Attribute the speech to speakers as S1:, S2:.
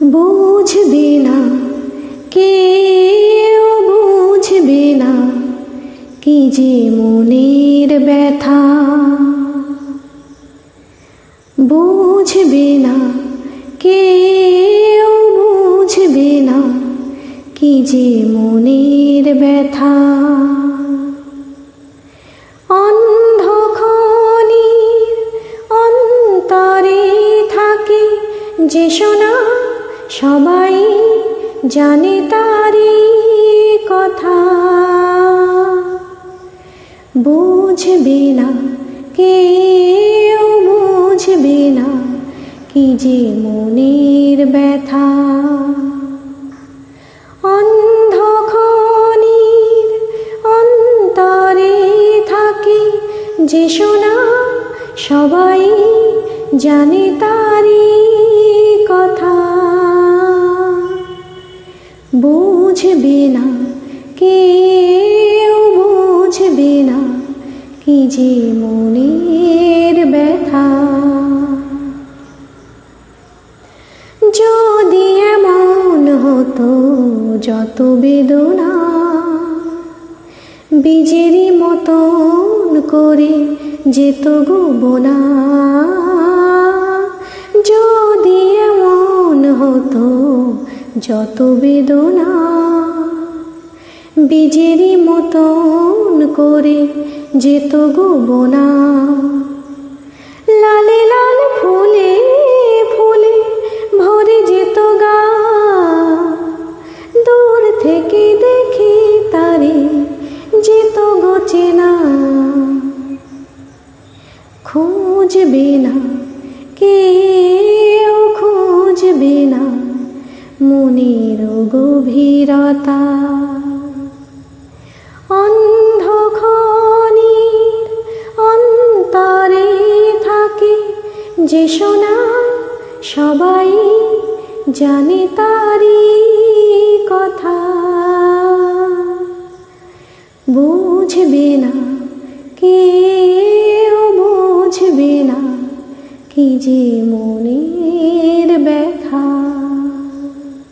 S1: বুঝবে না, কেউ বুঝবে না কি যে মনের ব্যথা। বুঝবে না, কেউ বুঝবে না কি যে মনের ব্যথা। অন্ধখনির অন্তরে থাকে যে সোনা, সবাই জানে তারি কথা। বুঝবে না, কেউ বুঝবে না কি যে মনের ব্যথা। অন্ধখনির অন্তরে থাকে যে সোনা, সবাই জানে তারি কথা। বুঝবে না, কেউ বুঝবে না কি যে মনের ব্যথা। যদি এমন হতো যত বেদনা বীজেরই মতন করে যেত গোবনা। যদি এমন হতো যত বেদনা বীজেরই মতন করে যেত গোবনা। লালে লাল ফুলে ফুলে ভরে যেত গা, দূর থেকে দেখে তারে যেত গোচেনা। খুঁজবে না, কেউ খুঁজবে না মনের গভীরতা। অন্ধখনির অন্তরে থাকে যে সোনা, সবাই জানে তারি কথা। বুঝবে না, কেউ বুঝবে না কি যে মনে